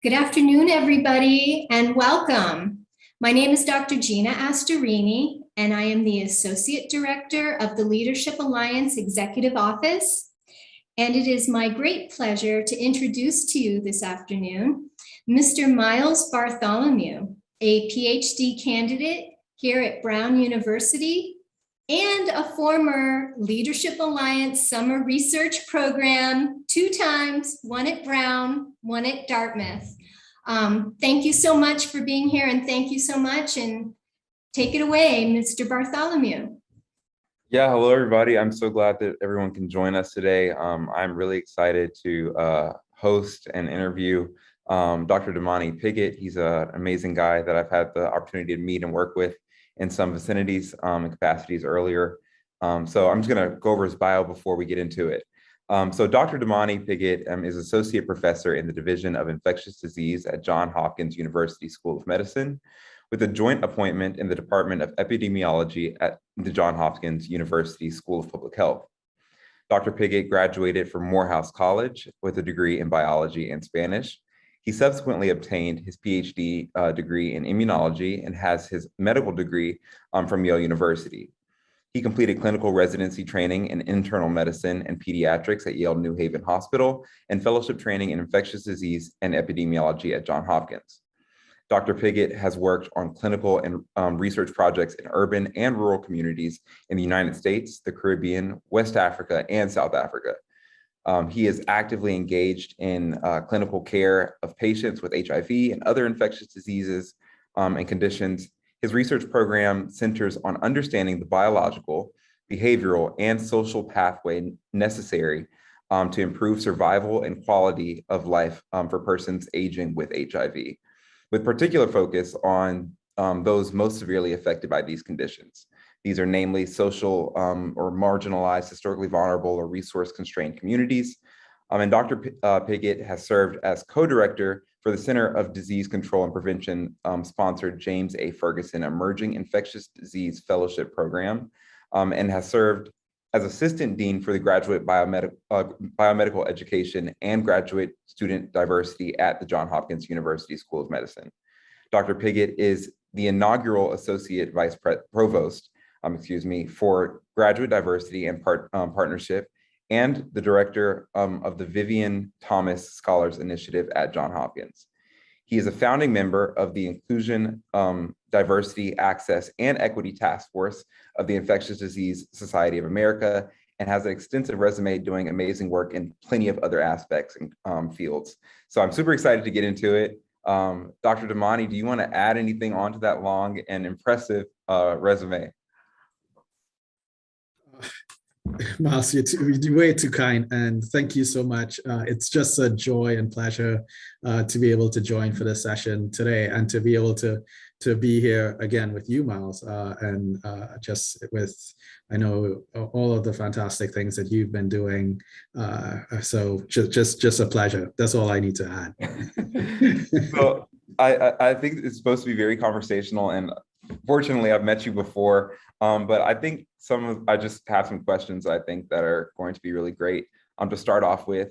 Good afternoon, everybody, and welcome. My name is Dr. Gina Astorini, and I am the Associate Director of the Leadership Alliance Executive Office. And it is my great pleasure to introduce to you this afternoon Mr. Miles Bartholomew, a PhD candidate here at Brown University and a former Leadership Alliance Summer Research Program, 2 times, one at Brown, one at Dartmouth. Thank you so much for being here, and thank you so much, and take it away, Mr. Bartholomew. Yeah, hello everybody. I'm so glad that everyone can join us today. I'm really excited to host and interview Dr. Damani Piggott. He's an amazing guy that I've had the opportunity to meet and work with in some vicinities and capacities earlier. So I'm just going to go over his bio before we get into it. So Dr. Damani Piggott is Associate Professor in the Division of Infectious Disease at Johns Hopkins University School of Medicine, with a joint appointment in the Department of Epidemiology at the Johns Hopkins University School of Public Health. Dr. Piggott graduated from Morehouse College with a degree in biology and Spanish. He subsequently obtained his PhD degree in immunology and has his medical degree from Yale University. He completed clinical residency training in internal medicine and pediatrics at Yale New Haven Hospital and fellowship training in infectious disease and epidemiology at Johns Hopkins. Dr. Piggott has worked on clinical and research projects in urban and rural communities in the United States, the Caribbean, West Africa, and South Africa. He is actively engaged in clinical care of patients with HIV and other infectious diseases and conditions. His research program centers on understanding the biological, behavioral, and social pathway necessary to improve survival and quality of life for persons aging with HIV, with particular focus on those most severely affected by these conditions. These are namely social or marginalized, historically vulnerable, or resource-constrained communities. And Dr. Piggott has served as co-director for the Center of Disease Control and Prevention sponsored James A. Ferguson Emerging Infectious Disease Fellowship Program, and has served as Assistant Dean for the Graduate Biomedical Education and Graduate Student Diversity at the Johns Hopkins University School of Medicine. Dr. Piggott is the inaugural Associate Vice Provost for Graduate Diversity and Partnership, and the Director of the Vivian Thomas Scholars Initiative at Johns Hopkins. He is a founding member of the Inclusion, Diversity, Access, and Equity Task Force of the Infectious Disease Society of America, and has an extensive resume doing amazing work in plenty of other aspects and fields. So I'm super excited to get into it. Dr. Damani, do you want to add anything onto that long and impressive resume? Miles, you're way too kind, and thank you so much. It's just a joy and pleasure to be able to join for this session today, and to be able to be here again with you, Miles, and just with, I know, all of the fantastic things that you've been doing. So just a pleasure. That's all I need to add. So I think it's supposed to be very conversational, and fortunately, I've met you before, but I think I just have some questions I think that are going to be really great. To start off with,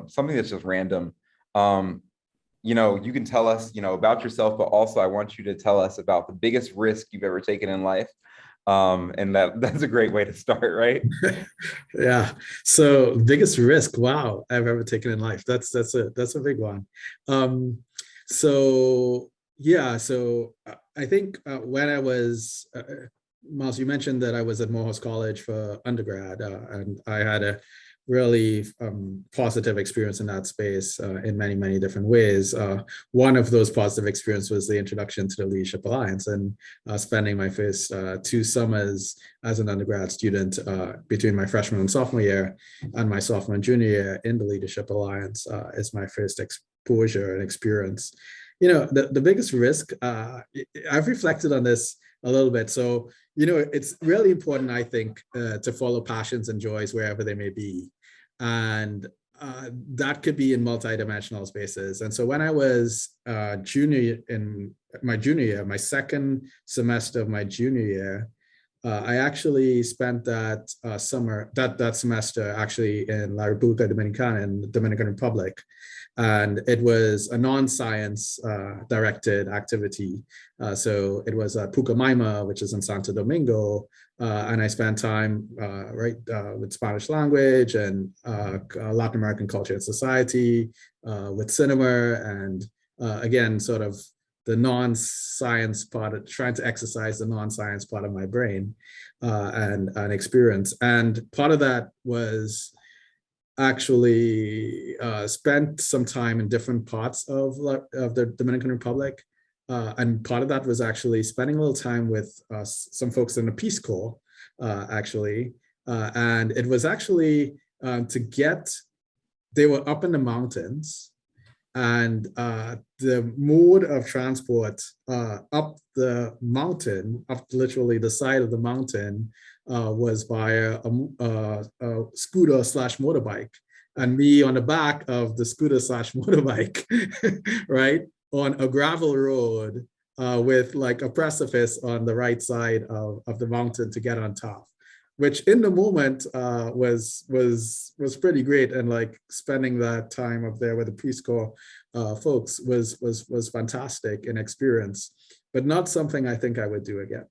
something that's just random. You can tell us, about yourself, but also I want you to tell us about the biggest risk you've ever taken in life. And that's a great way to start, right? Yeah. So biggest risk, wow, I've ever taken in life. That's a big one. So I think when I was, Miles, you mentioned that I was at Morehouse College for undergrad, and I had a really positive experience in that space in many, many different ways. One of those positive experiences was the introduction to the Leadership Alliance, and spending my first 2 summers as an undergrad student between my freshman and sophomore year and my sophomore and junior year in the Leadership Alliance is my first exposure and experience. The biggest risk, I've reflected on this a little bit. So, it's really important, I think, to follow passions and joys wherever they may be. And that could be in multidimensional spaces. And so when I was junior in my junior year, my second semester of my junior year, I actually spent that semester actually in La República Dominicana in the Dominican Republic. And it was a non-science directed activity. So it was at Pucamaima, which is in Santo Domingo. And I spent time with Spanish language and Latin American culture and society, with cinema, and again, sort of the non-science part of trying to exercise the non-science part of my brain and experience. And part of that was actually spent some time in different parts of the Dominican Republic. And part of that was actually spending a little time with some folks in the Peace Corps, actually. And it was actually they were up in the mountains, and the mode of transport up the mountain, up literally the side of the mountain, was via a scooter slash motorbike, and me on the back of the scooter slash motorbike, right, on a gravel road with like a precipice on the right side of the mountain to get on top, which in the moment was pretty great. And like spending that time up there with the Peace Corps folks was fantastic an experience, but not something I think I would do again.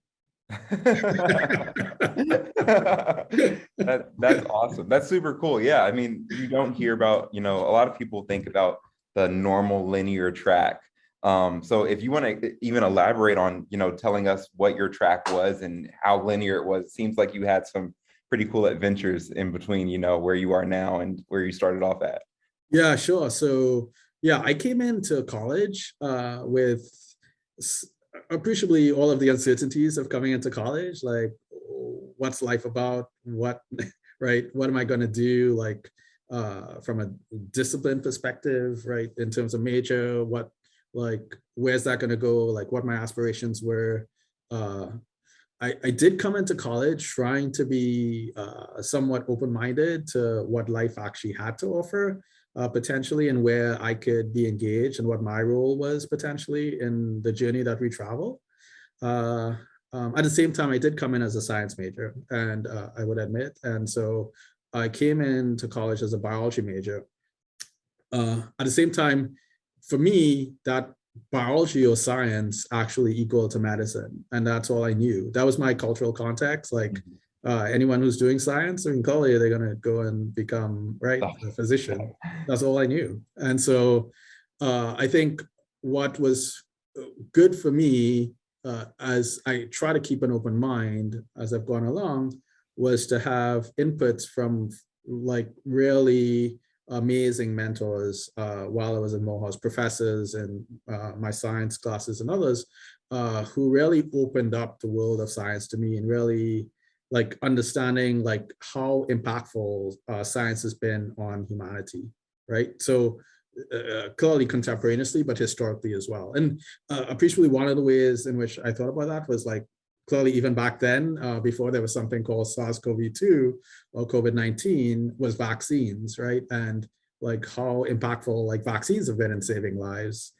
That's awesome. That's super cool. Yeah, I mean, you don't hear about, a lot of people think about the normal linear track. So if you want to even elaborate on, telling us what your track was and how linear it was, it seems like you had some pretty cool adventures in between, where you are now and where you started off at. Yeah, sure. So yeah, I came into college with appreciably all of the uncertainties of coming into college, like what's life about, right? What am I going to do? Like from a discipline perspective, right? In terms of major, where's that going to go? Like what my aspirations were. I did come into college trying to be somewhat open-minded to what life actually had to offer, potentially, and where I could be engaged and what my role was potentially in the journey that we travel. At the same time, I did come in as a science major, and I would admit, and so I came into college as a biology major. At the same time, for me, that biology or science actually equal to medicine, and that's all I knew. That was my cultural context. Like anyone who's doing science in college, they're going to go and become a physician. That's all I knew. And so I think what was good for me, as I try to keep an open mind as I've gone along, was to have inputs from like really amazing mentors while I was in Morehouse, professors and my science classes and others who really opened up the world of science to me and really like understanding like how impactful science has been on humanity, right? So clearly contemporaneously, but historically as well. And appreciably one of the ways in which I thought about that was like, clearly even back then, before there was something called SARS-CoV-2 or COVID-19, was vaccines, right? And like how impactful like vaccines have been in saving lives.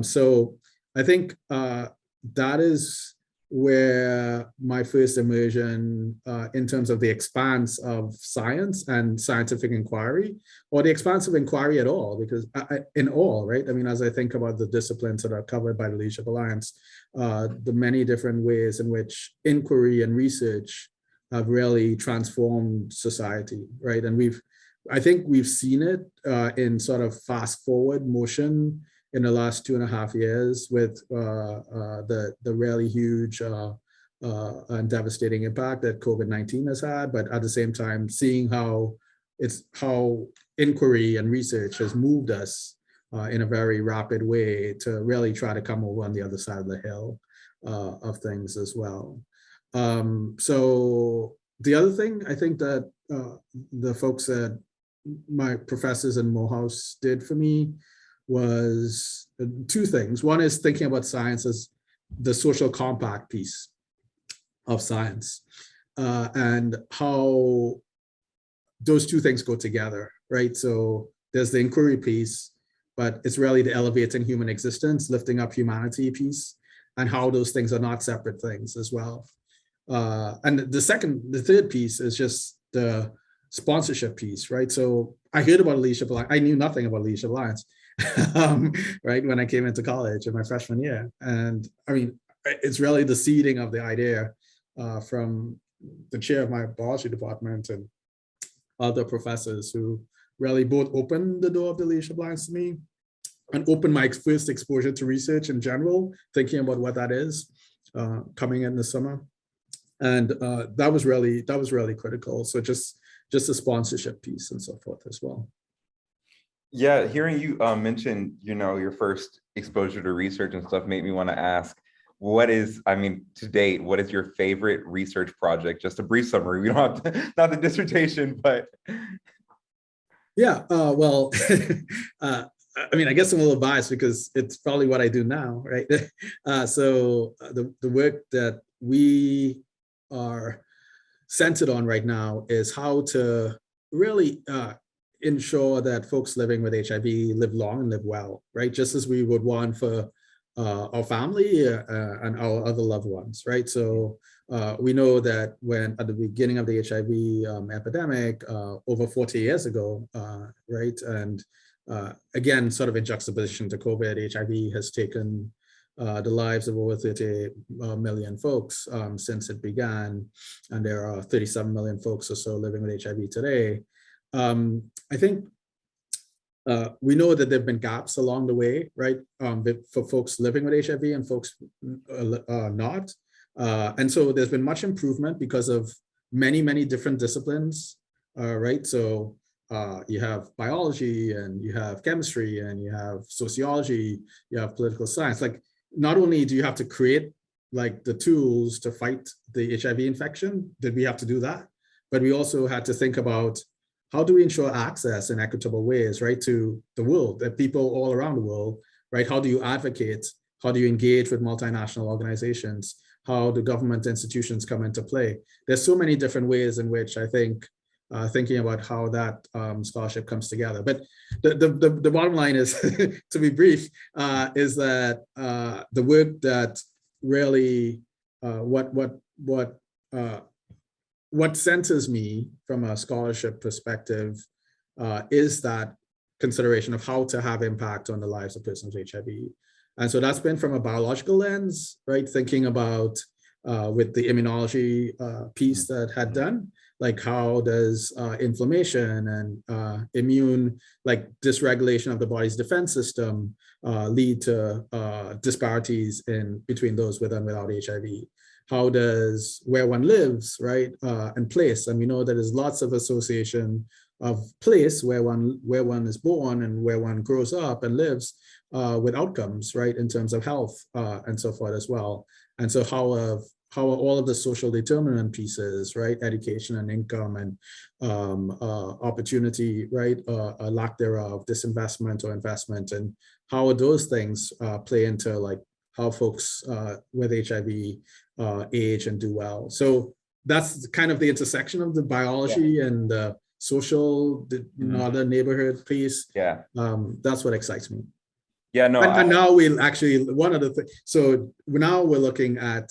So I think that is where my first immersion in terms of the expanse of science and scientific inquiry, or the expanse of inquiry at all, because in all, right? I mean, as I think about the disciplines that are covered by the Leadership Alliance, the many different ways in which inquiry and research have really transformed society, right? And I think we've seen it in sort of fast forward motion in the last 2.5 years with the really huge and devastating impact that COVID-19 has had, but at the same time, seeing how inquiry and research has moved us in a very rapid way to really try to come over on the other side of the hill of things as well. So the other thing I think that the folks that my professors in Morehouse did for me was two things. One is thinking about science as the social compact piece of science and how those two things go together, right? So there's the inquiry piece, but it's really the elevating human existence, lifting up humanity piece, and how those things are not separate things as well. And the third piece is just the sponsorship piece, right? So I heard about Leadership Alliance. I knew nothing about Leadership Alliance, right, when I came into college in my freshman year. And I mean, it's really the seeding of the idea from the chair of my biology department and other professors who really both opened the door of the Leadership Alliance to me and opened my first exposure to research in general, thinking about what that is coming in the summer. And that was really critical. So just the sponsorship piece and so forth as well. Yeah, hearing you mention, your first exposure to research and stuff made me want to ask, to date, what is your favorite research project? Just a brief summary. We don't have to, not the dissertation, but. Yeah, well, I guess I'm a little biased because it's probably what I do now, right? So the work that we are centered on right now is how to really ensure that folks living with HIV live long and live well, right? Just as we would want for our family and our other loved ones, right? So we know that when at the beginning of the HIV epidemic over 40 years ago, right? And again, sort of in juxtaposition to COVID, HIV has taken the lives of over 30 million folks since it began, and there are 37 million folks or so living with HIV today. I think we know that there have been gaps along the way, right, for folks living with HIV and folks not. And so there's been much improvement because of many, many different disciplines, right? So you have biology and you have chemistry and you have sociology, you have political science. Like, not only do you have to create like the tools to fight the HIV infection, did we have to do that? But we also had to think about how do we ensure access in equitable ways, right, to the world, that people all around the world, right? How do you advocate? How do you engage with multinational organizations? How do government institutions come into play? There's so many different ways in which I think thinking about how that scholarship comes together. But the bottom line is, to be brief, is that the work that really what centers me from a scholarship perspective is that consideration of how to have impact on the lives of persons with HIV. And so that's been from a biological lens, right? Thinking about with the immunology piece that had done, like how does inflammation and immune, like dysregulation of the body's defense system lead to disparities in between those with and without HIV? How does where one lives, right, and place, and we know that there's lots of association of place where one is born and where one grows up and lives with outcomes, right, in terms of health and so forth as well. And so how are all of the social determinant pieces, right, education and income and opportunity, right, lack thereof, disinvestment or investment, and how are those things play into like how folks with HIV age and do well. So that's kind of the intersection of the biology and the social, other neighborhood piece. Yeah. That's what excites me. Yeah, no. And now we'll actually, one of the things, so now we're looking at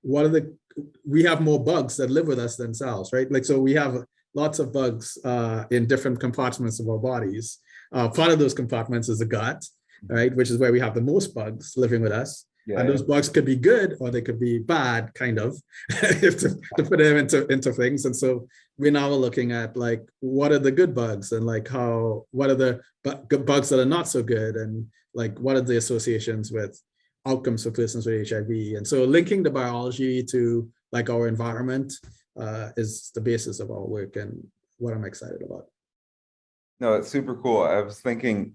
we have more bugs that live with us than cells, right? Like, so we have lots of bugs in different compartments of our bodies. Part of those compartments is the gut, right? Which is where we have the most bugs living with us. Yeah, and those bugs could be good or they could be bad, kind of, to put them into things. And so we now are looking at like, what are the good bugs and like what are the bugs that are not so good, and like, what are the associations with outcomes for persons with HIV? And so linking the biology to like our environment is the basis of our work and what I'm excited about. No, it's super cool. I was thinking,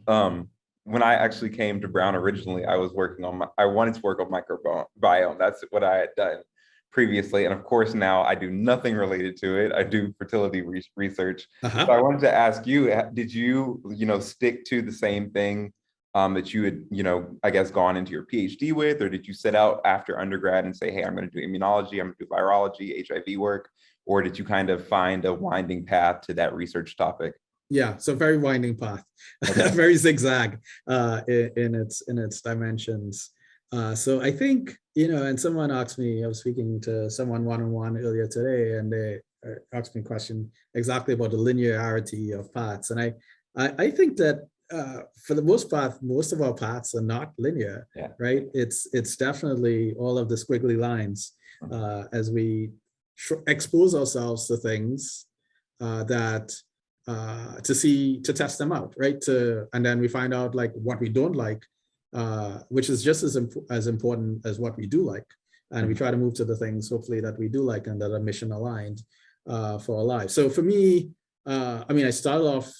when I actually came to Brown originally, I wanted to work on microbiome. That's what I had done previously. And of course, now I do nothing related to it. I do fertility research. So I wanted to ask you, did you, stick to the same thing that you had, I guess, gone into your PhD with, or did you set out after undergrad and say, hey, I'm going to do immunology, I'm going to do virology, HIV work, or did you kind of find a winding path to that research topic? Yeah, so very winding path, okay. Very zigzag in its dimensions. So I think, and someone asked me, I was speaking to someone one-on-one earlier today, and they asked me a question exactly about the linearity of paths. And I think that for the most part, most of our paths are not linear, right? It's definitely all of the squiggly lines as we expose ourselves to things that to test them out, right? And then we find out like what we don't like, which is just as important as what we do like. And we try to move to the things, hopefully, that we do like and that are mission aligned for our lives. So for me, I started off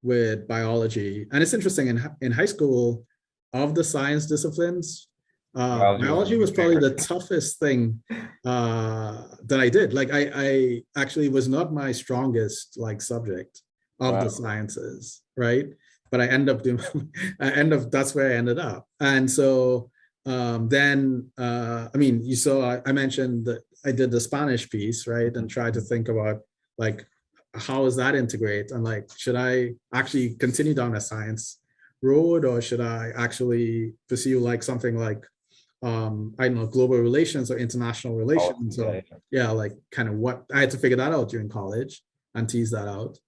with biology, and it's interesting, in high school, of the science disciplines, biology was probably the toughest thing that I did. Like I actually was not my strongest like subject of the sciences, right? But I end up doing, that's where I ended up. And so then, you saw, I mentioned that I did the Spanish piece, right? And tried to think about like, how does that integrate? And like, should I actually continue down a science road, or should I actually pursue like something like, I don't know, global relations or international relations? Like kind of what I had to figure that out during college and tease that out.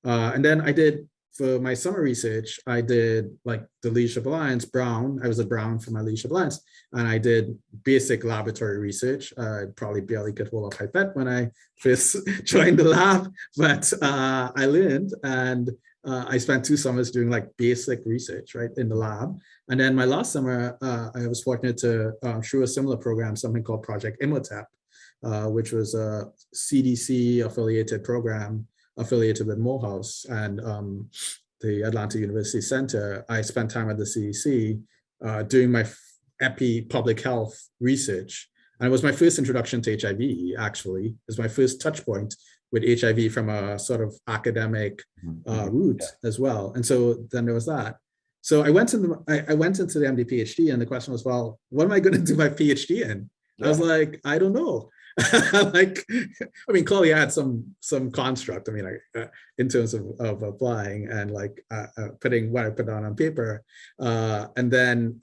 And then I did, for my summer research, I did like the Leadership Alliance, Brown. I was at Brown for my Leadership Alliance, and I did basic laboratory research. I probably barely could hold a pipette when I first joined the lab, but I learned, and I spent 2 summers doing like basic research, right, in the lab. And then my last summer, I was fortunate to through a similar program, something called Project Imhotep, which was a CDC affiliated program affiliated with Morehouse and the Atlanta University Center. I spent time at the CDC doing my EPI public health research. And it was my first introduction to HIV, actually. It was my first touch point with HIV from a sort of academic route as well. And so then there was that. So I went into the MD PhD, and the question was, well, what am I going to do my PhD in? I was like, I don't know. Clearly I had some construct, in terms of applying and like putting what I put down on paper. And then,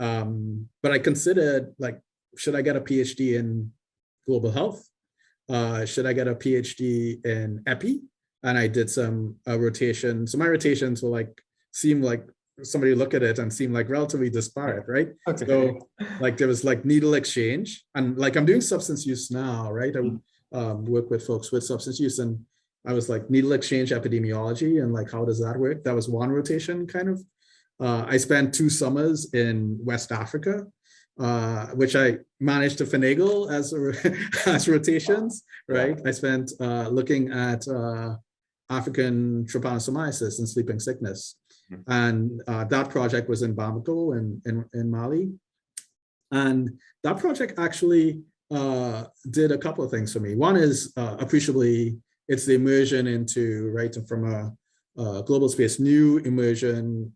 but I considered like, should I get a PhD in global health? Should I get a PhD in EPI? And I did some rotation. So my rotations will seem like somebody look at it and seem like relatively disparate, right? Okay. So like there was like needle exchange, and like I'm doing substance use now, right? I work with folks with substance use, and I was like needle exchange epidemiology and like how does that work? That was one rotation kind of. I spent 2 summers in West Africa, which I managed to finagle as rotations, right? I spent looking at African trypanosomiasis and sleeping sickness. And that project was in Bamako in Mali. And that project actually did a couple of things for me. One is appreciably, it's the immersion into, right, from a global space, new immersion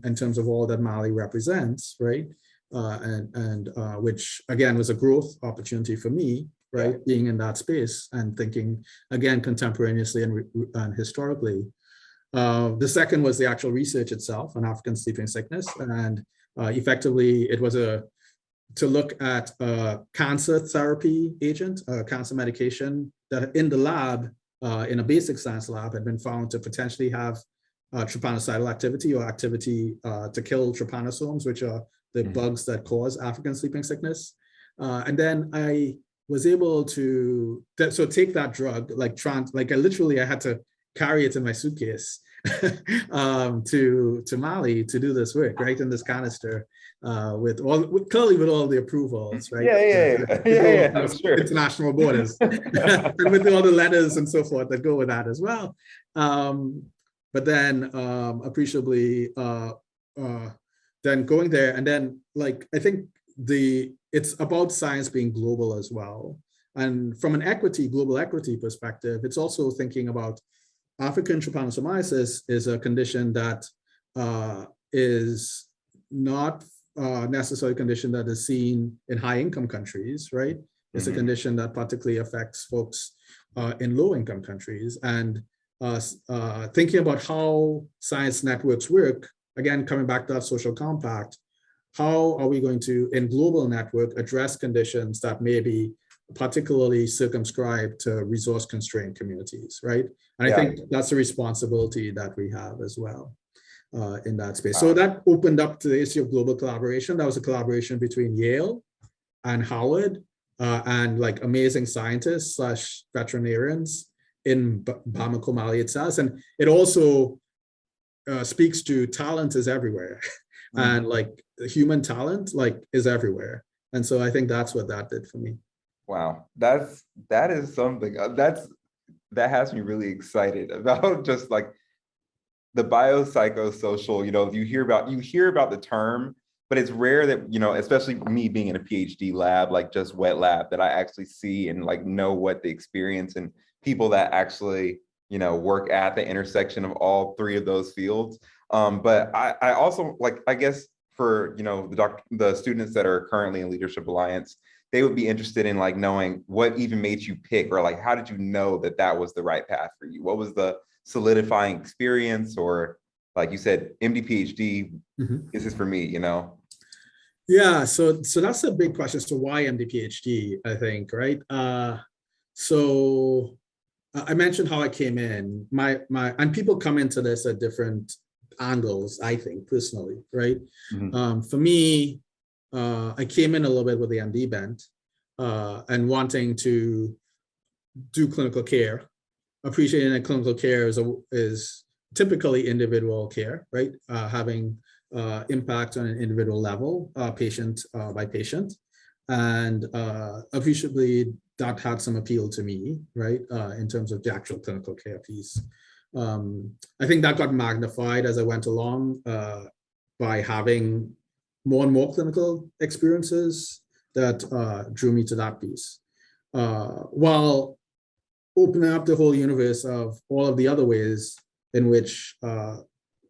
in terms of all that Mali represents, right? And which again was a growth opportunity for me, right? Being in that space and thinking again contemporaneously and historically. The second was the actual research itself on African sleeping sickness, and effectively it was to look at a cancer therapy agent, a cancer medication that in the lab, in a basic science lab, had been found to potentially have trypanocidal activity or activity to kill trypanosomes, which are the bugs that cause African sleeping sickness. And then I was able to take that drug, I had to carry it in my suitcase to Mali to do this work, right, in this canister with all the approvals, right? Sure. International borders and with all the letters and so forth that go with that as well. But then appreciably then going there, and then like I think it's about science being global as well. And from an global equity perspective, it's also thinking about African trypanosomiasis is a condition that is not necessarily a condition that is seen in high-income countries, right? It's a condition that particularly affects folks in low-income countries. And thinking about how science networks work, again, coming back to that social compact, how are we going to, in global network, address conditions that may be particularly circumscribed to resource-constrained communities, right? And I think that's a responsibility that we have as well in that space. So that opened up to the issue of global collaboration. That was a collaboration between Yale and Howard and like amazing scientists / veterinarians in Bamako, Mali itself. And it also speaks to talent is everywhere. And like the human talent like is everywhere. And so I think that's what that did for me. Wow, that is something that has me really excited about just like the biopsychosocial, you hear about the term, but it's rare that, especially me being in a PhD lab, like just wet lab, that I actually see and like know what the experience and people that actually, work at the intersection of all three of those fields. But I also like, I guess for, the students that are currently in Leadership Alliance, they would be interested in like knowing what even made you pick, or like, how did you know that that was the right path for you? What was the solidifying experience, or like you said, MD PhD, this is for me, Yeah, so that's a big question. So why MD PhD, I think, right? So I mentioned how I came in, and people come into this at different angles, I think, personally, right? For me, I came in a little bit with the MD bent and wanting to do clinical care, appreciating that clinical care is typically individual care, right? Having impact on an individual level, patient by patient. And appreciably, that had some appeal to me, right? In terms of the actual clinical care piece. I think that got magnified as I went along by having more and more clinical experiences that drew me to that piece. While opening up the whole universe of all of the other ways in which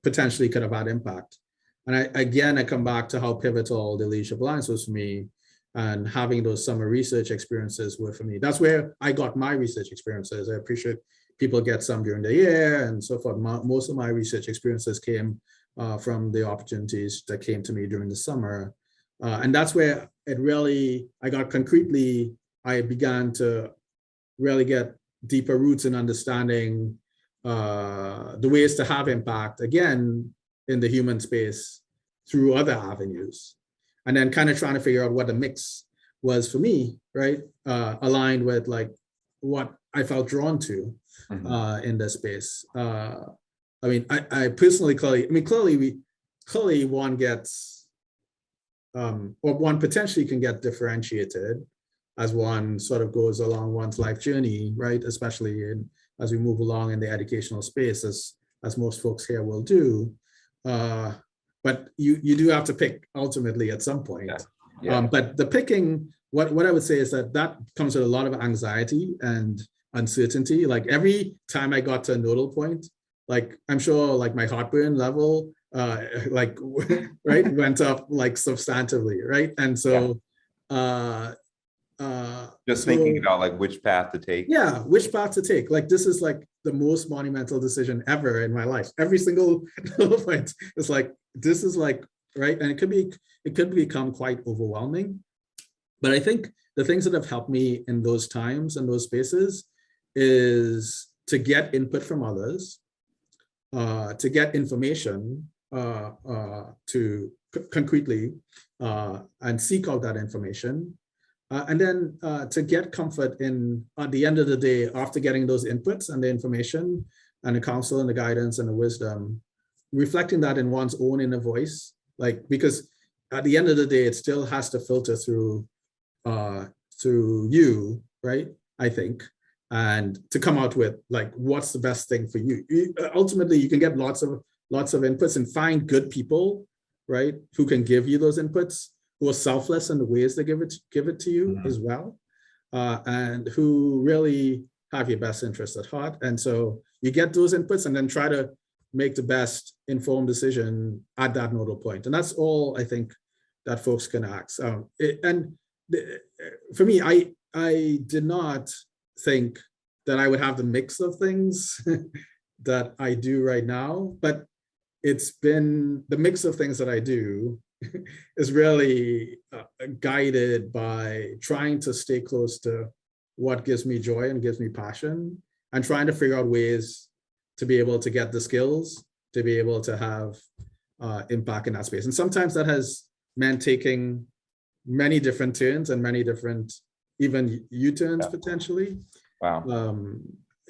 potentially could have had impact. And I come back to how pivotal the Leadership Alliance was for me, and having those summer research experiences were for me. That's where I got my research experiences. I appreciate people get some during the year and so forth. Most of my research experiences came from the opportunities that came to me during the summer. And that's where I began to really get deeper roots in understanding the ways to have impact, again, in the human space through other avenues. And then kind of trying to figure out what the mix was for me, right? Aligned with like what I felt drawn to in this space. I personally, clearly one gets, or one potentially can get differentiated as one sort of goes along one's life journey, right? Especially as we move along in the educational space, as most folks here will do. But you do have to pick ultimately at some point. But the picking, what I would say is that comes with a lot of anxiety and uncertainty. Like every time I got to a nodal point, like I'm sure like my heartburn level, like right, went up like substantively, right? And so thinking about like which path to take. Yeah, which path to take. Like this is like the most monumental decision ever in my life. Every single point is like, this is like, right? And it could become quite overwhelming. But I think the things that have helped me in those times and those spaces is to get input from others, to get information to concretely and seek out that information. And then to get comfort in, at the end of the day, after getting those inputs and the information and the counsel and the guidance and the wisdom, reflecting that in one's own inner voice, like, because at the end of the day, it still has to filter through you, right? I think, and to come out with like, what's the best thing for you? Ultimately, you can get lots of inputs and find good people, right, who can give you those inputs, who are selfless in the ways they give it to you as well, and who really have your best interest at heart. And so you get those inputs and then try to make the best informed decision at that nodal point. And that's all I think that folks can ask. For me, I did not think that I would have the mix of things that I do right now, but it's been the mix of things that I do is really guided by trying to stay close to what gives me joy and gives me passion, and trying to figure out ways to be able to get the skills to be able to have impact in that space. And sometimes that has meant taking many different turns and many different even U-turns potentially. Wow.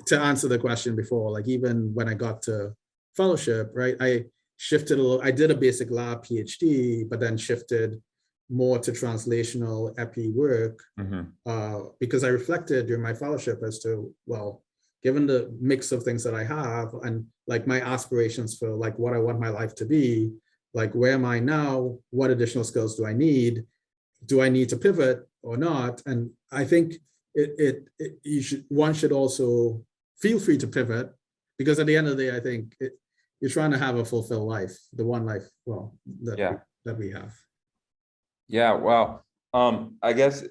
To answer the question before, like even when I got to fellowship, right, I shifted a little. I did a basic lab PhD, but then shifted more to translational epi work because I reflected during my fellowship as to, well, given the mix of things that I have and like my aspirations for like what I want my life to be, like where am I now? What additional skills do I need? Do I need to pivot or not? And I think one should also feel free to pivot, because at the end of the day, I think you're trying to have a fulfilled life, the one life, well, that we have. Yeah, well, I guess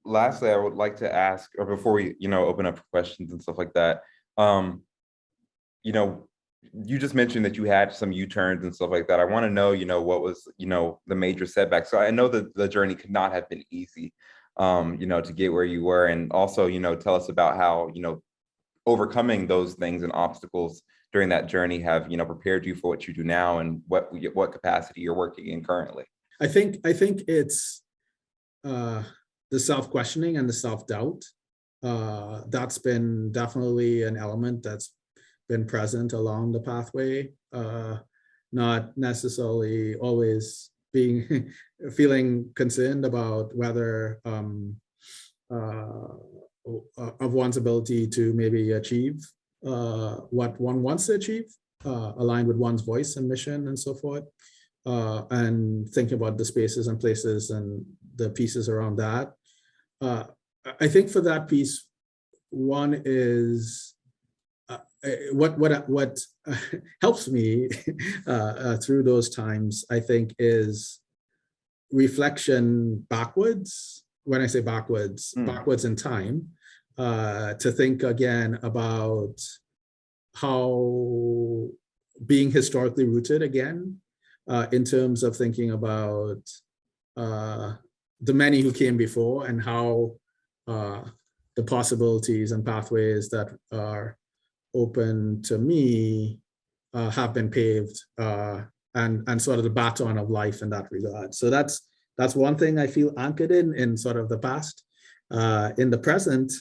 lastly, I would like to ask, or before we, open up for questions and stuff like that, you just mentioned that you had some U-turns and stuff like that. I want to know, what was, the major setback. So I know that the journey could not have been easy, to get where you were. And also, tell us about how, overcoming those things and obstacles during that journey have, prepared you for what you do now and what capacity you're working in currently. I think it's the self-questioning and the self-doubt. That's been definitely an element that's been present along the pathway, not necessarily always feeling concerned about whether of one's ability to maybe achieve what one wants to achieve, aligned with one's voice and mission and so forth, and thinking about the spaces and places and the pieces around that. I think for that piece, one is what helps me through those times, I think, is reflection backwards. When I say backwards in time, to think again about how being historically rooted again, in terms of thinking about the many who came before and how the possibilities and pathways that are open to me have been paved, and sort of the baton of life in that regard. So that's one thing I feel anchored in sort of the past. In the present,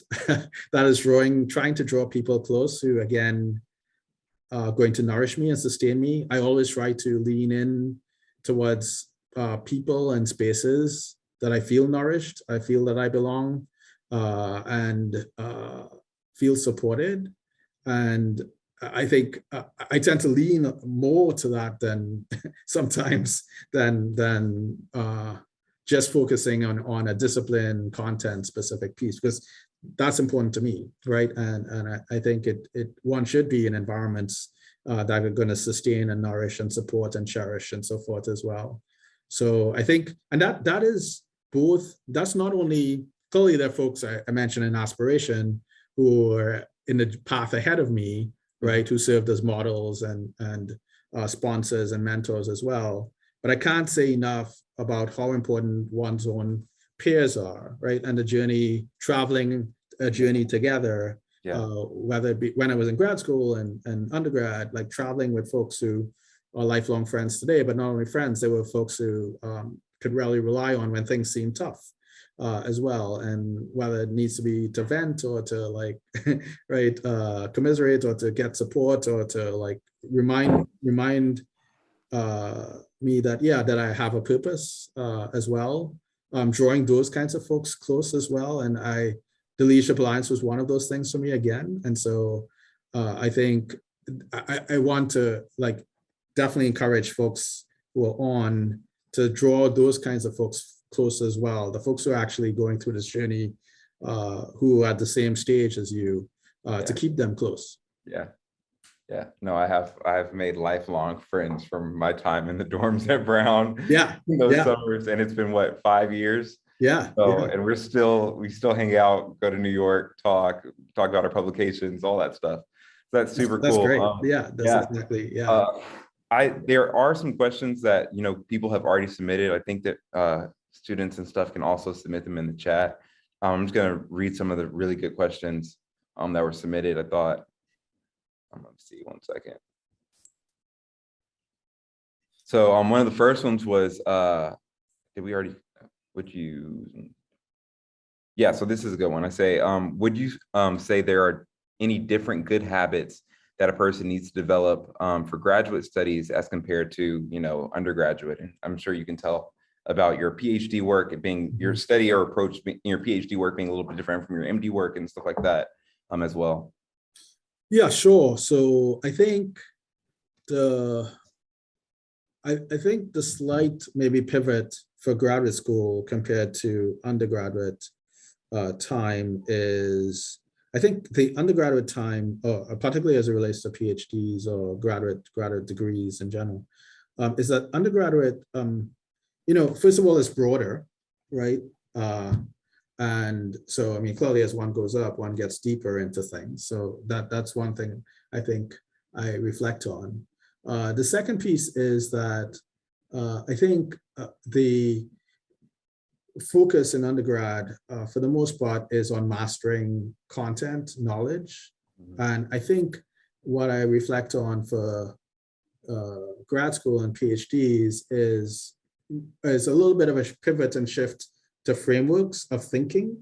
that is trying to draw people close who, again, are going to nourish me and sustain me. I always try to lean in towards people and spaces that I feel nourished, I feel that I belong, and feel supported. And I think I tend to lean more to that than sometimes than just focusing on a discipline, content specific piece, because that's important to me, right? And I think one should be in environments that are going to sustain and nourish and support and cherish and so forth as well. So I think, and that is both. That's not only, clearly there are folks I mentioned in aspiration who are in the path ahead of me, right, who served as models and sponsors and mentors as well. But I can't say enough about how important one's own peers are, right? And the journey, traveling a journey together, whether it be when I was in grad school and undergrad, like traveling with folks who are lifelong friends today, but not only friends, they were folks who could really rely on when things seem tough. As well, and whether it needs to be to vent or to like right commiserate or to get support or to like remind me that I have a purpose as well. Drawing those kinds of folks close as well, and the Leadership Alliance was one of those things for me again. And so I think I want to like definitely encourage folks who are on to draw those kinds of folks close as well, the folks who are actually going through this journey, who are at the same stage as you, to keep them close. Yeah, no, I have made lifelong friends from my time in the dorms at Brown. Those summers, and it's been what, 5 years? And we still hang out, go to New York, talk about our publications, all that stuff. So that's super cool. That's great. Exactly. there are some questions that, people have already submitted. I think that students and stuff can also submit them in the chat. I'm just going to read some of the really good questions that were submitted. I thought, let's see, one second. So one of the first ones was, did we already, yeah, so this is a good one. I say, would you say there are any different good habits that a person needs to develop for graduate studies as compared to, undergraduate? And I'm sure you can tell about your PhD work being your study or approach, your PhD work being a little bit different from your MD work and stuff like that as well. Yeah, sure. So I think I think the slight maybe pivot for graduate school compared to undergraduate time is, I think the undergraduate time, particularly as it relates to PhDs or graduate degrees in general, is that undergraduate, first of all, it's broader, right? And so, I mean, clearly as one goes up, one gets deeper into things. So that's one thing I think I reflect on. The second piece is that I think the focus in undergrad, for the most part, is on mastering content, knowledge. And I think what I reflect on for grad school and PhDs is a little bit of a pivot and shift to frameworks of thinking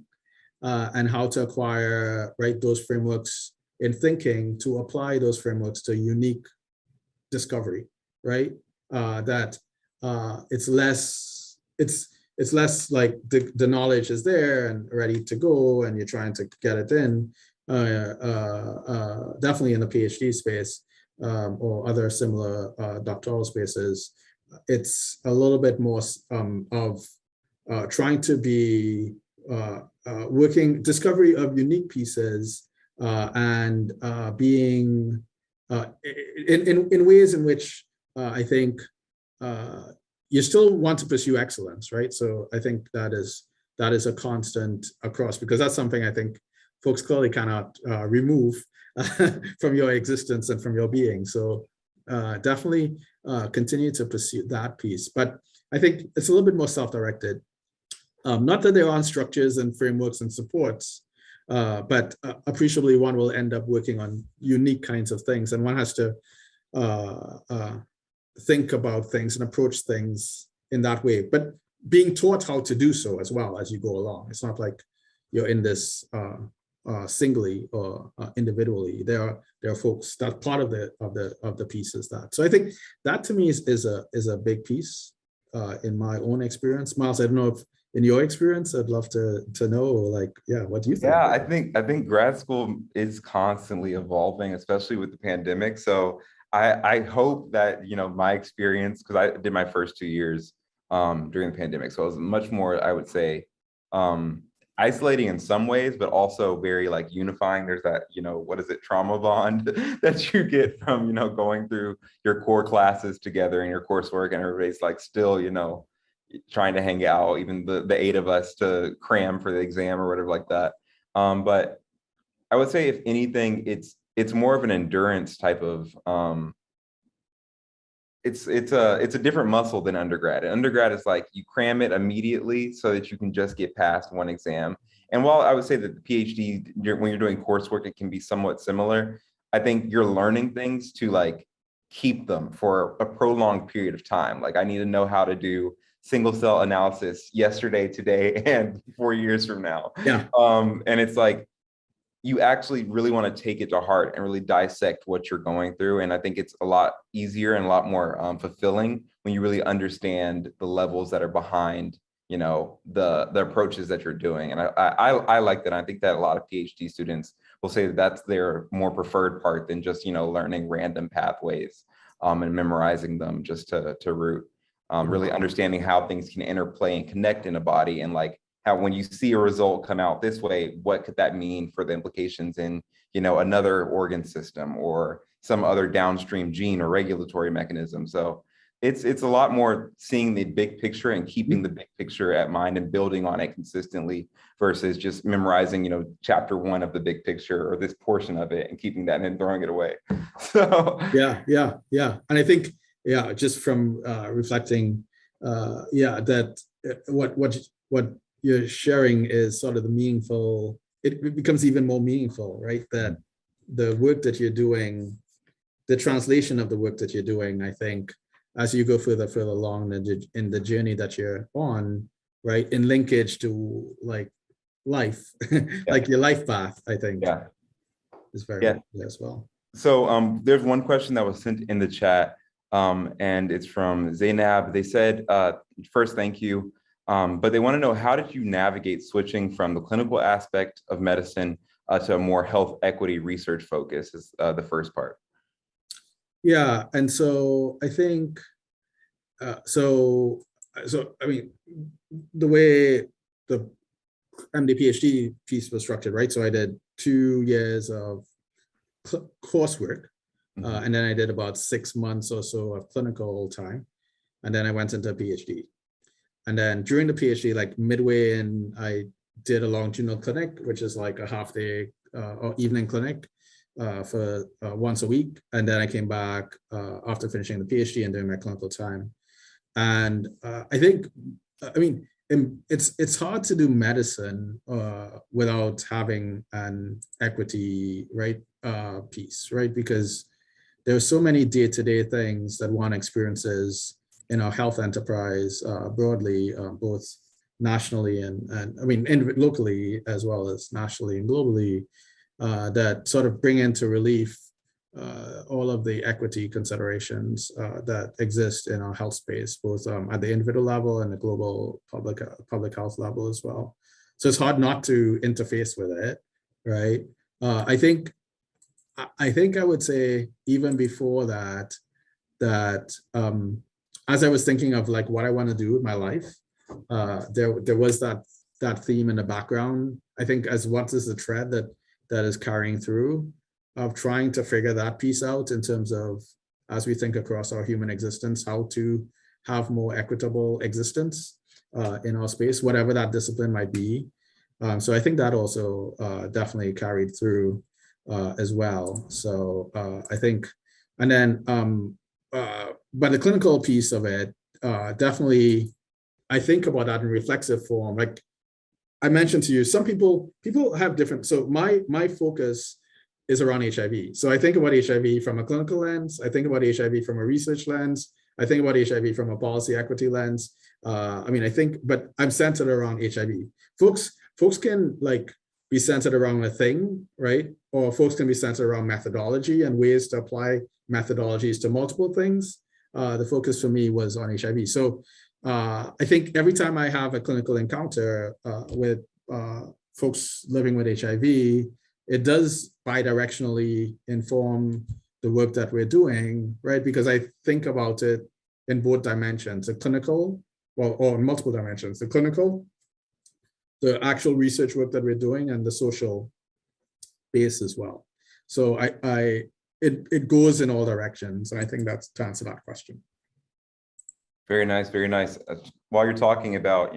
and how to acquire, those frameworks in thinking to apply those frameworks to unique discovery, right? That it's less like the knowledge is there and ready to go and you're trying to get it in, definitely in the PhD space or other similar doctoral spaces. It's a little bit more of trying to be working discovery of unique pieces and being in ways in which I think you still want to pursue excellence, right? So I think that is a constant across, because that's something I think folks clearly cannot remove from your existence and from your being. So definitely continue to pursue that piece. But I think it's a little bit more self-directed. Not that there aren't structures and frameworks and supports, but appreciably one will end up working on unique kinds of things, and one has to think about things and approach things in that way, but being taught how to do so as well as you go along. It's not like you're in this singly or individually. There are folks that part of the pieces that. So I think that to me is a big piece in my own experience. Miles, I don't know if in your experience, I'd love to know, what do you think? Yeah, I think grad school is constantly evolving, especially with the pandemic. So I hope that, my experience, because I did my first 2 years during the pandemic. So it was much more, I would say, isolating in some ways, but also very unifying. There's that, trauma bond that you get from, going through your core classes together and your coursework, and everybody's still, trying to hang out, even the 8 of us to cram for the exam or whatever like that. But I would say, if anything, it's more of an endurance type of, it's a different muscle than undergrad. Undergrad is you cram it immediately so that you can just get past one exam. And while I would say that the PhD, when you're doing coursework, it can be somewhat similar, I think you're learning things to keep them for a prolonged period of time. I need to know how to do single cell analysis yesterday, today, and 4 years from now. Yeah. And it's you actually really want to take it to heart and really dissect what you're going through. And I think it's a lot easier and a lot more fulfilling when you really understand the levels that are behind, the approaches that you're doing. And I like that. I think that a lot of PhD students will say that that's their more preferred part than just, learning random pathways and memorizing them just to root. Really understanding how things can interplay and connect in a body, and how when you see a result come out this way, what could that mean for the implications in, another organ system or some other downstream gene or regulatory mechanism. So it's a lot more seeing the big picture and keeping the big picture at mind and building on it consistently versus just memorizing, chapter 1 of the big picture or this portion of it and keeping that and then throwing it away. So Yeah. And I think yeah, just from reflecting, that what you're sharing is sort of the meaningful. It becomes even more meaningful, right? That the work that you're doing, the translation of the work that you're doing, I think, as you go further along in the journey that you're on, right, in linkage to like life, like your life path, I think, is very helpful as well. So there's one question that was sent in the chat, and it's from Zainab. They said, first, thank you, but they want to know, how did you navigate switching from the clinical aspect of medicine to a more health equity research focus is the first part. Yeah, and so I think, so I mean, the way the MD PhD piece was structured, right? So I did 2 years of coursework, and then I did about 6 months or so of clinical time, and then I went into a PhD. And then during the PhD, like midway in, I did a longitudinal clinic, which is like a half day or evening clinic for once a week. And then I came back after finishing the PhD and doing my clinical time. And I think, I mean, it's hard to do medicine without having an equity, right, piece, right? Because there are so many day-to-day things that one experiences in our health enterprise broadly, both nationally and I mean, locally, as well as nationally and globally, that sort of bring into relief all of the equity considerations that exist in our health space, both at the individual level and the global public health level as well. So it's hard not to interface with it, right? I think I would say even before that, as I was thinking of like what I want to do with my life, there was that theme in the background. I think as what is the thread that is carrying through, of trying to figure that piece out in terms of, as we think across our human existence, how to have more equitable existence in our space, whatever that discipline might be. So I think that also definitely carried through as well. So I think, and then, but the clinical piece of it, definitely, I think about that in reflexive form. Like I mentioned to you, some people have different, so my focus is around HIV. So I think about HIV from a clinical lens. I think about HIV from a research lens. I think about HIV from a policy equity lens. I mean, I think, but I'm centered around HIV. Folks can like be centered around a thing, right? Or folks can be centered around methodology and ways to apply methodologies to multiple things. The focus for me was on HIV. So I think every time I have a clinical encounter with folks living with HIV, it does bidirectionally inform the work that we're doing, right? Because I think about it in both dimensions, the clinical, well, or multiple dimensions, the clinical, the actual research work that we're doing, and the social base as well. So it goes in all directions. And I think that's to answer that question. Very nice, very nice. While you're talking about,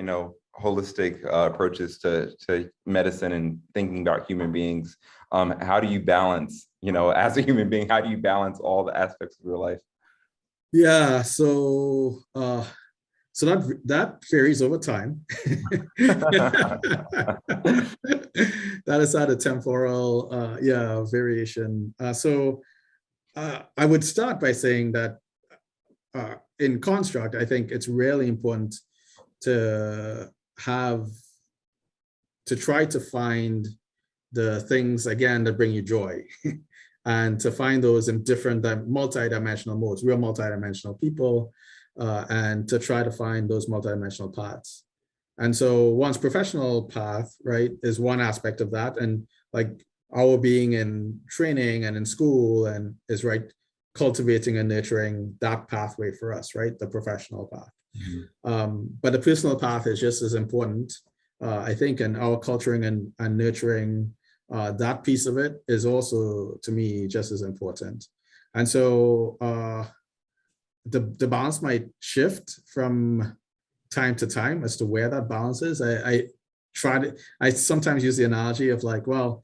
holistic approaches to medicine and thinking about human beings, how do you balance, as a human being, how do you balance all the aspects of your life? Yeah, so that varies over time. That is at a temporal variation. So I would start by saying that in construct, I think it's really important to try to find the things, again, that bring you joy and to find those in different multi-dimensional modes, real multi-dimensional people, and to try to find those multi-dimensional paths. And so one's professional path, right, is one aspect of that. And like our being in training and in school and is right, cultivating and nurturing that pathway for us, right, the professional path. Mm-hmm. But the personal path is just as important, I think, and our culturing and nurturing that piece of it is also, to me, just as important. And so the balance might shift from time to time as to where that balance is. I sometimes use the analogy of like, well,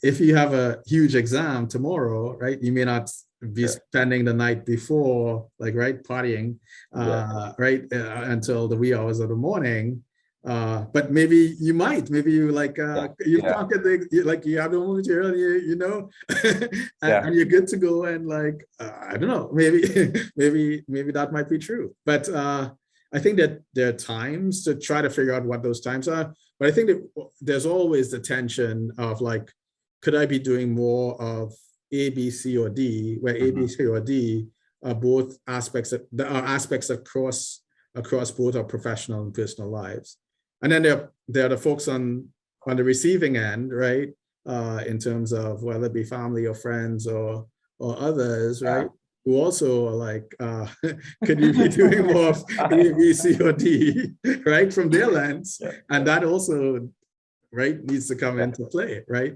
if you have a huge exam tomorrow, right, you may not be spending the night before, like, right, partying, right, until the wee hours of the morning. But maybe you might, maybe you like, you've conquered like you have the material, you know, and you're good to go. And like, I don't know, maybe, maybe that might be true. But I think that there are times to try to figure out what those times are. But I think that there's always the tension of like, could I be doing more of A, B, C, or D, where A, B, C, or D are both aspects that are aspects across both our professional and personal lives. And then there are the folks on the receiving end, right? In terms of whether it be family or friends or others, right? Who also are like, could you be doing more of A, B, C, or D, right? From their lens. And that also, right, needs to come into play, right?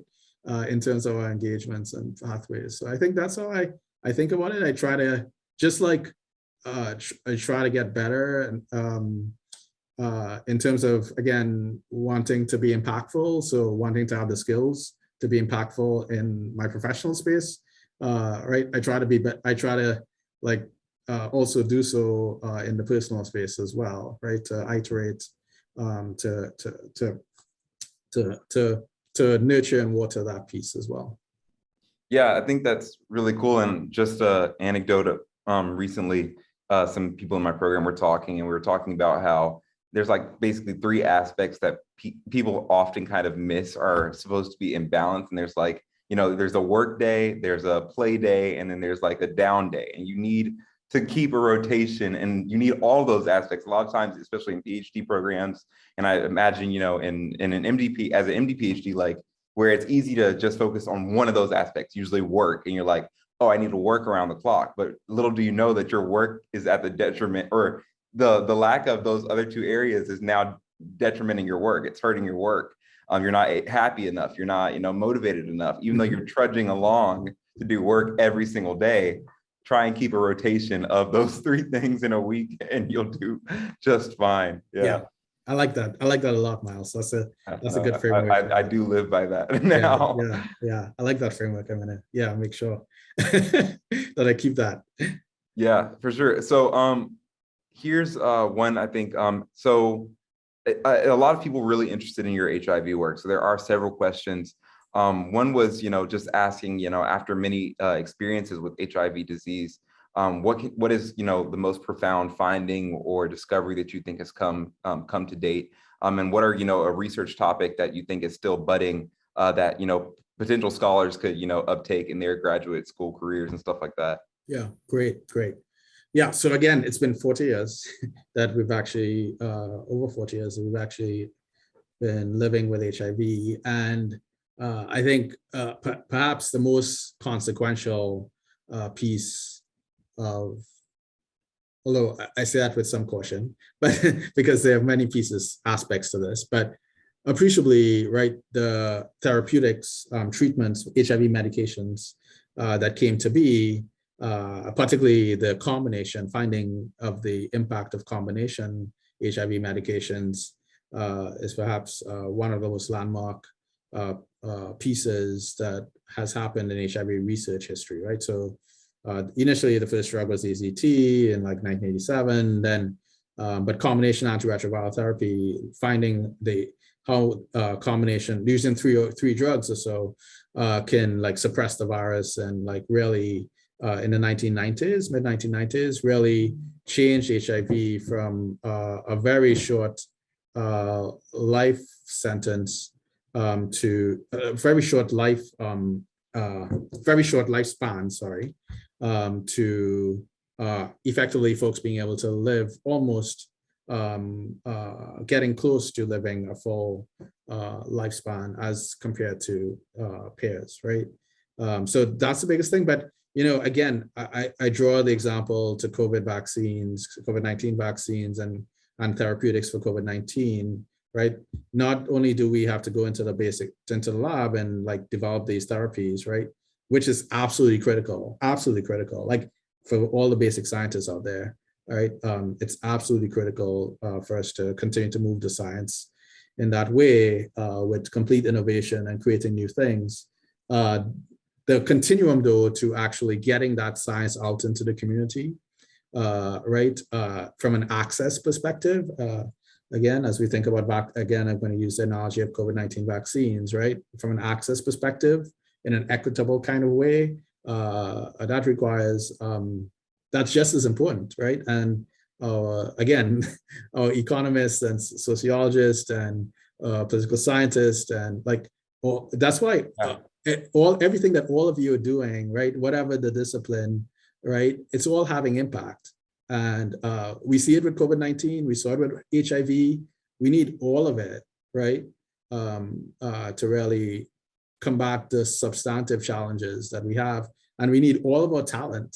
In terms of our engagements and pathways. So I think that's how I think about it. I try to just like, I try to get better and in terms of, again, wanting to be impactful. So wanting to have the skills to be impactful in my professional space, right? I try to like also do so in the personal space as well, right? To iterate, to nurture and water that piece as well. Yeah, I think that's really cool. And just an anecdote, recently, some people in my program were talking, and we were talking about how there's like basically three aspects that people often kind of miss are supposed to be in balance. And there's like, you know, there's a work day, there's a play day, and then there's like a down day. And you need to keep a rotation, and you need all those aspects. A lot of times, especially in PhD programs, and I imagine, you know, in an MD, as an MD PhD, like where it's easy to just focus on one of those aspects, usually work, and you're like, oh, I need to work around the clock. But little do you know that your work is at the detriment, or the lack of those other two areas is now detrimenting your work. It's hurting your work. You're not happy enough. You're not, you know, motivated enough, even though you're trudging along to do work every single day. Try and keep a rotation of those three things in a week, and you'll do just fine. Yeah. I like that. I like that a lot, Miles. That's a good framework. I do live by that now. Yeah. I like that framework. I'm gonna make sure that I keep that. Yeah, for sure. So here's one, I think. So a lot of people really interested in your HIV work. So there are several questions. One was, you know, just asking, you know, after many experiences with HIV disease, what is, you know, the most profound finding or discovery that you think has come to date? And what are, you know, a research topic that you think is still budding that, you know, potential scholars could, you know, uptake in their graduate school careers and stuff like that? Yeah, great. Yeah, so again, it's been 40 years that we've actually, over 40 years, that we've actually been living with HIV. And I think perhaps the most consequential piece of, although I say that with some caution, but because there are many aspects to this, but appreciably, right, the therapeutics, treatments, HIV medications that came to be, particularly the finding of the impact of combination HIV medications is perhaps one of the most landmark pieces that has happened in HIV research history, right? So initially the first drug was AZT in like 1987, then, but combination antiretroviral therapy, finding how combination using three drugs or so can like suppress the virus and like really in the 1990s, mid 1990s, really changed HIV from a very short life sentence to a very short lifespan, sorry, to effectively folks being able to live almost getting close to living a full lifespan as compared to peers, right? So that's the biggest thing. But you know, again, I draw the example to COVID-19 vaccines and therapeutics for COVID-19, right? Not only do we have to go into the lab and like develop these therapies, right? Which is absolutely critical, like for all the basic scientists out there, right? It's absolutely critical for us to continue to move the science in that way with complete innovation and creating new things. the continuum though to actually getting that science out into the community, right? From an access perspective, again, as we think about again, I'm going to use the analogy of COVID-19 vaccines, right? From an access perspective, in an equitable kind of way, that requires, that's just as important, right? And again, our economists and sociologists and political scientists and like, well, that's why everything that all of you are doing, right? Whatever the discipline, right? It's all having impact. And we see it with COVID-19, we saw it with HIV. We need all of it, right? To really combat the substantive challenges that we have. And we need all of our talent,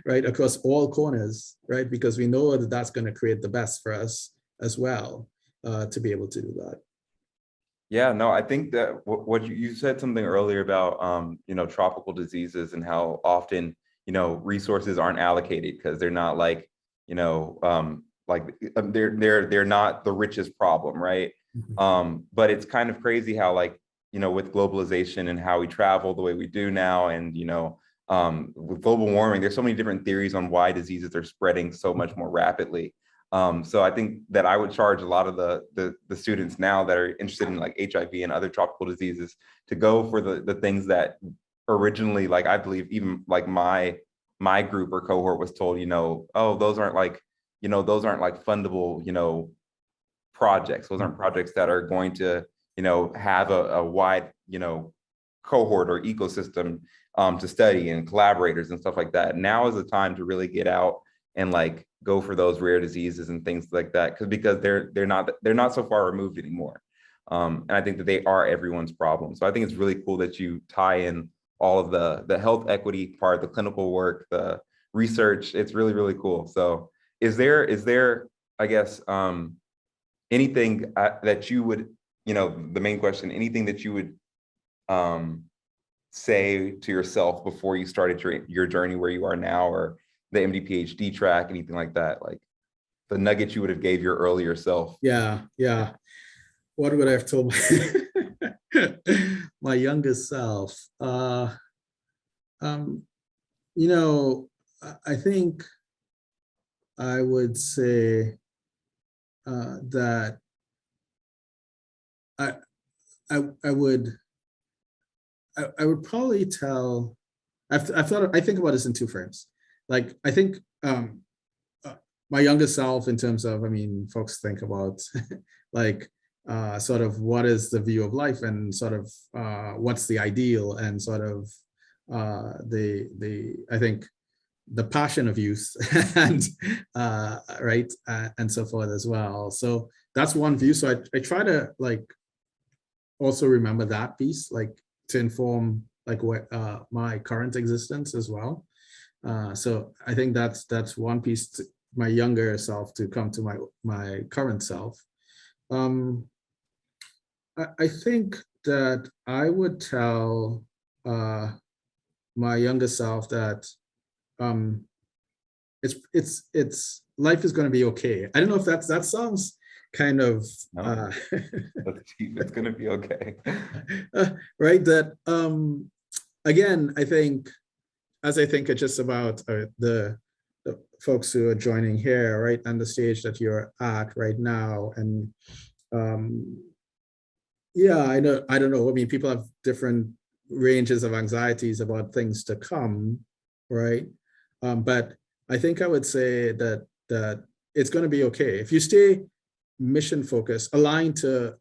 right? Across all corners, right? Because we know that that's going to create the best for us as well, to be able to do that. Yeah, no, I think that what you said something earlier about, you know, tropical diseases and how often, you know, resources aren't allocated because they're not like, you know, they're not the richest problem, right? Mm-hmm. But it's kind of crazy how, like, you know, with globalization and how we travel the way we do now, and, you know, with global warming, there's so many different theories on why diseases are spreading so much more rapidly. So I think that I would charge a lot of the students now that are interested in like HIV and other tropical diseases to go for the things that originally, like, I believe even like my group or cohort was told, you know, oh, those aren't like, you know, those aren't like fundable, you know, projects. Those aren't projects that are going to, you know, have a wide, you know, cohort or ecosystem to study and collaborators and stuff like that. Now is the time to really get out and like go for those rare diseases and things like that, because they're not so far removed anymore. And I think that they are everyone's problem. So I think it's really cool that you tie in all of the health equity part, the clinical work, the research. It's really, really cool. So is there, I guess, anything that you would, you know, the main question, anything that you would say to yourself before you started your journey where you are now, or the MD PhD track, anything like that, like the nugget you would have gave your earlier self? Yeah. What would I have told my younger self? You know, I think I would say that I would probably tell. I think about this in two frames. Like, I think my younger self, in terms of, I mean, folks think about like sort of what is the view of life, and sort of what's the ideal, and sort of I think the passion of youth and right, and so forth as well. So that's one view. So I try to like also remember that piece, like to inform like what my current existence as well. So I think that's one piece to my younger self to come to my current self. I think that I would tell my younger self that it's life is going to be okay. I don't know if that sounds kind of No, it's going to be okay. Right. That again, I think, as I think it's just about the folks who are joining here, right, and the stage that you're at right now, and yeah, I don't know. I mean, people have different ranges of anxieties about things to come, right? But I think I would say that it's going to be okay if you stay mission focused, aligned to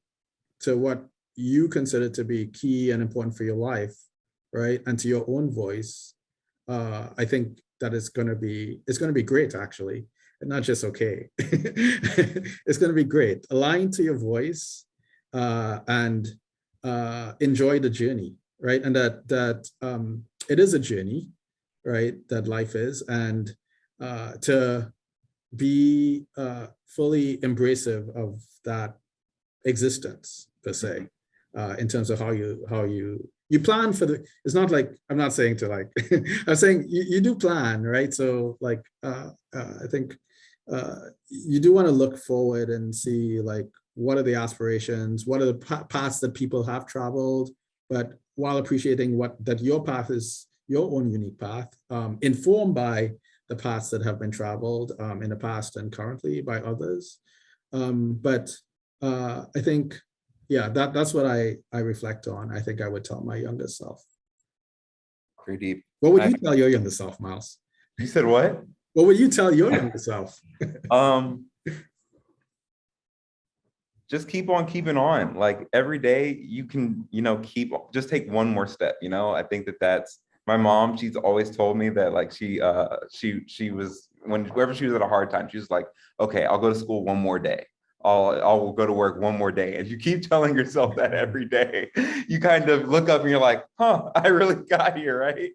what you consider to be key and important for your life, right, and to your own voice. I think that it's going to be great, actually, and not just okay. It's going to be great. Align to your voice and enjoy the journey, right? And that it is a journey, right? That life is, and to be fully embracive of that existence per se, in terms of how you plan for the. It's not like, I'm not saying to like I'm saying you do plan, right? So like I think you do want to look forward and see like what are the aspirations, what are the paths that people have traveled, but while appreciating that your path is your own unique path, informed by the paths that have been traveled in the past and currently by others. But I think, yeah, that's what I reflect on. I think I would tell my younger self. Very deep. What would you tell your younger self, Miles? You said what? What would you tell your younger self? Just keep on keeping on. Like every day you can, just take one more step. I think that's my mom. She's always told me that like she was, whenever she was at a hard time, she was like, okay, I'll go to school one more day. I'll go to work one more day. And you keep telling yourself that every day, you kind of look up and you're like, I really got here, right?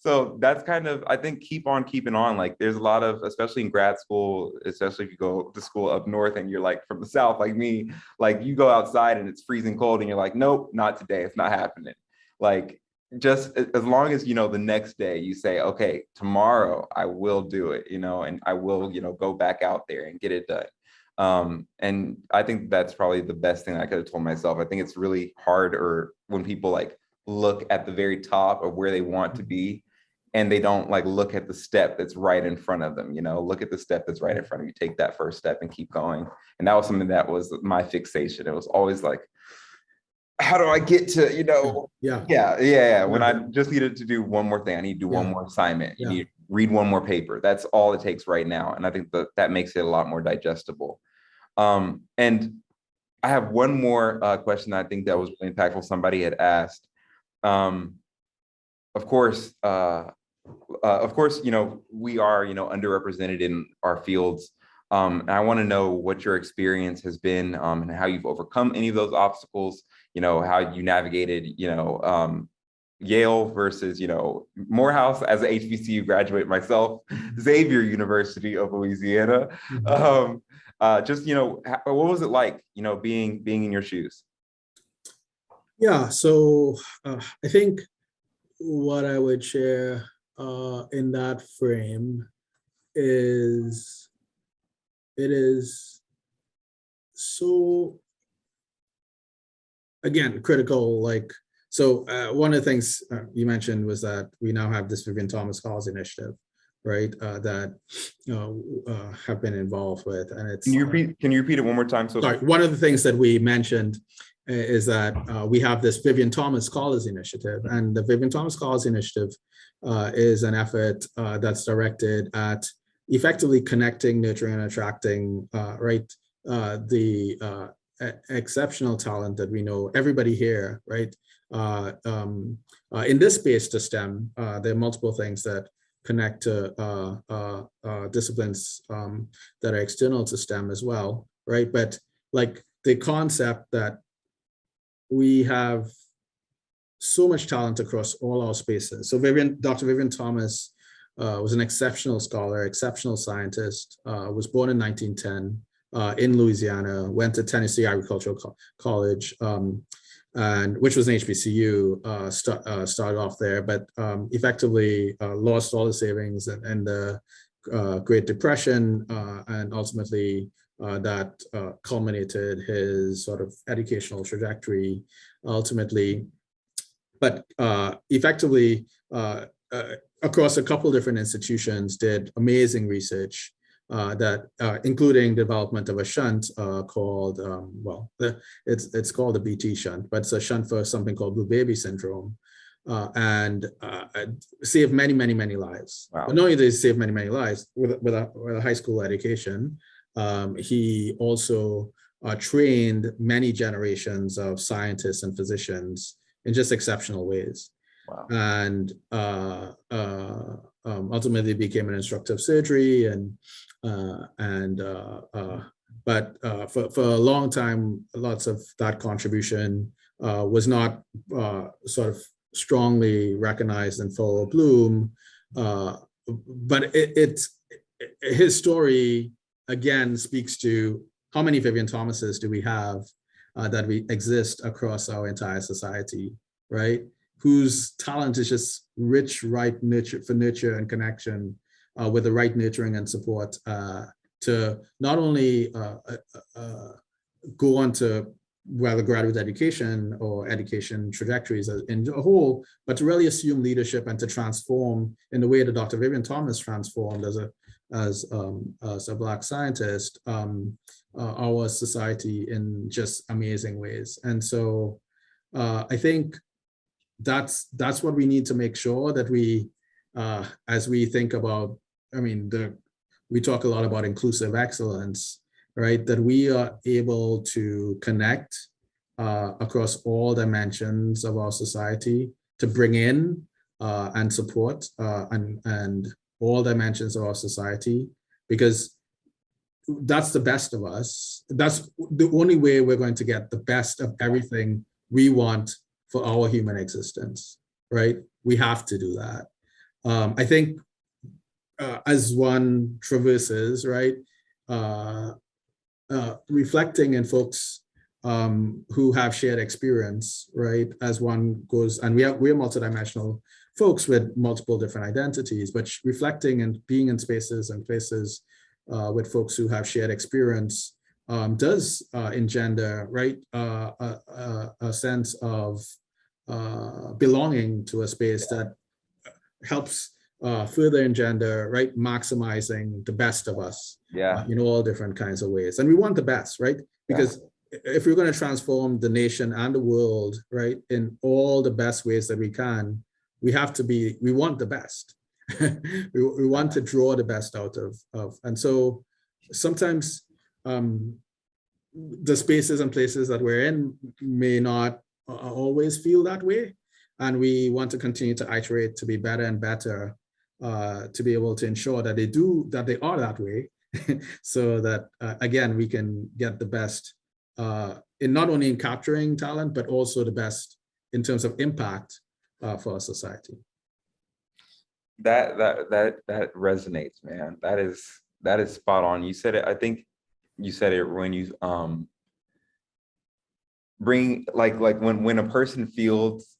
So that's kind of, I think, keep on keeping on. Like there's a lot of, especially in grad school, especially if you go to school up north and you're like from the South, like me, like you go outside and it's freezing cold and you're like, nope, not today. It's not happening. Like just as long as, the next day you say, okay, tomorrow I will do it, and I will, go back out there and get it done. And I think that's probably the best thing I could have told myself. I think it's really hard or when people like look at the very top of where they want to be and they don't like look at the step that's right in front of them, look at the step that's right in front of you, take that first step and keep going. And that was something that was my fixation. It was always like, how do I get to, Yeah. When I just needed to do one more thing, I need to do one more assignment. You need to read one more paper. That's all it takes right now. And I think that makes it a lot more digestible. And I have one more question that I think that was really impactful. Somebody had asked, of course, we are, underrepresented in our fields. And I want to know what your experience has been and how you've overcome any of those obstacles, how you navigated, Yale versus, Morehouse as an HBCU graduate myself, Xavier University of Louisiana. Just, what was it like, being in your shoes? Yeah, so I think what I would share in that frame is it is so, again, critical. Like, so one of the things you mentioned was that we now have this Vivian Thomas Cause initiative, right? That have been involved with, and it's. Can you repeat it one more time? So sorry, one of the things that we mentioned is that we have this Vivian Thomas Scholars Initiative, and the Vivian Thomas Scholars Initiative is an effort that's directed at effectively connecting, nurturing, and attracting, the exceptional talent that we know everybody here, right? In this space to STEM, there are multiple things that connect to disciplines that are external to STEM as well, right? But like the concept that we have so much talent across all our spaces. So Dr. Vivian Thomas was an exceptional scholar, exceptional scientist, was born in 1910 in Louisiana, went to Tennessee Agricultural College, and which was an HBCU, started off there, but effectively lost all the savings and the Great Depression, and ultimately that culminated his sort of educational trajectory ultimately, but effectively across a couple different institutions did amazing research that including development of a shunt called, it's called the BT shunt, but it's a shunt for something called blue baby syndrome, and saved many, many, many lives. Wow. But not only did he save many, many lives with a high school education, he also trained many generations of scientists and physicians in just exceptional ways. Wow. And ultimately became an instructor of surgery, but for a long time, lots of that contribution was not sort of strongly recognized in full bloom. But his story again speaks to how many Vivian Thomases do we have that we exist across our entire society, right? Whose talent is just rich, ripe nurture and connection with the right nurturing and support to not only go on to whether graduate education or education trajectories in a whole, but to really assume leadership and to transform in the way that Dr. Vivian Thomas transformed as a Black scientist, our society in just amazing ways. And so I think that's what we need to make sure that we, as we think about, I mean, we talk a lot about inclusive excellence, right? That we are able to connect across all dimensions of our society to bring in and support and all dimensions of our society, because that's the best of us. That's the only way we're going to get the best of everything we want for our human existence, right? We have to do that. I think as one traverses, right, reflecting in folks who have shared experience, right, as one goes, and we're multidimensional folks with multiple different identities, but reflecting and being in spaces and places with folks who have shared experience does engender, right, a sense of belonging to a space that helps further engender, right, maximizing the best of us, in all different kinds of ways. And we want the best, right? Because if we're going to transform the nation and the world, right, in all the best ways that we can, we want the best. we want to draw the best out of. And so sometimes the spaces and places that we're in may not always feel that way. And we want to continue to iterate to be better and better, to be able to ensure that they are that way, so that, again, we can get the best in not only in capturing talent, but also the best in terms of impact for our society. That resonates, man. That is spot on. You said it. I think you said it when you bring like when a person feels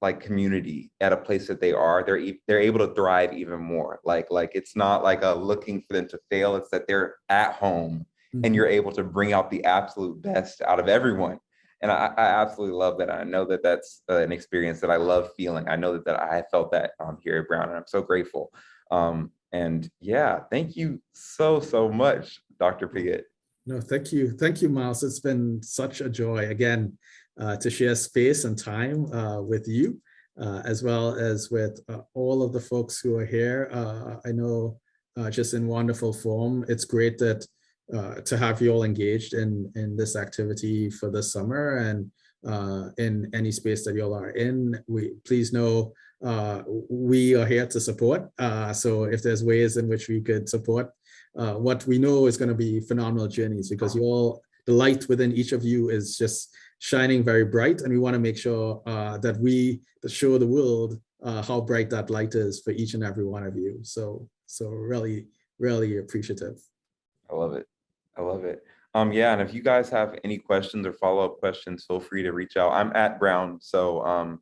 like community at a place that they are, they're able to thrive even more. Like it's not like a looking for them to fail. It's that they're at home and you're able to bring out the absolute best out of everyone. And I absolutely love that. I know that that's an experience that I love feeling. I know that I felt that here at Brown, and I'm so grateful. And yeah, thank you so much, Dr. Piggott. No, thank you, Miles. It's been such a joy again to share space and time with you, as well as with all of the folks who are here. I know just in wonderful form. It's great that to have you all engaged in this activity for this summer, and in any space that you all are in. Please know we are here to support. So if there's ways in which we could support what we know is going to be phenomenal journeys, because the light within each of you is just shining very bright, and we want to make sure that we show the world how bright that light is for each and every one of you. So really, really appreciative. I love it. Yeah, and if you guys have any questions or follow-up questions, feel free to reach out. I'm at Brown, so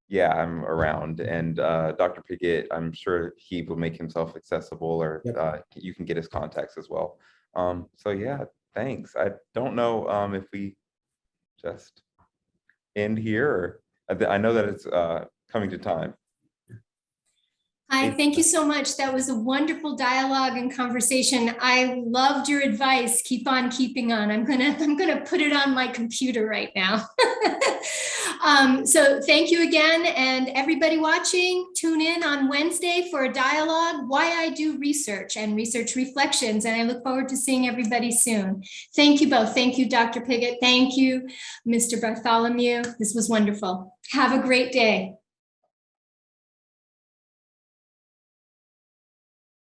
yeah, I'm around. And Dr. Piggott, I'm sure he will make himself accessible, or you can get his contacts as well. So yeah, thanks. I don't know if we just end here, or I know that it's coming to time. Hi, thank you so much. That was a wonderful dialogue and conversation. I loved your advice. Keep on keeping on. I'm gonna put it on my computer right now. So thank you again, and everybody watching, tune in on Wednesday for a dialogue, Why I Do Research and Research Reflections, and I look forward to seeing everybody soon. Thank you both. Thank you, Dr. Piggott. Thank you, Mr. Bartholomew. This was wonderful. Have a great day.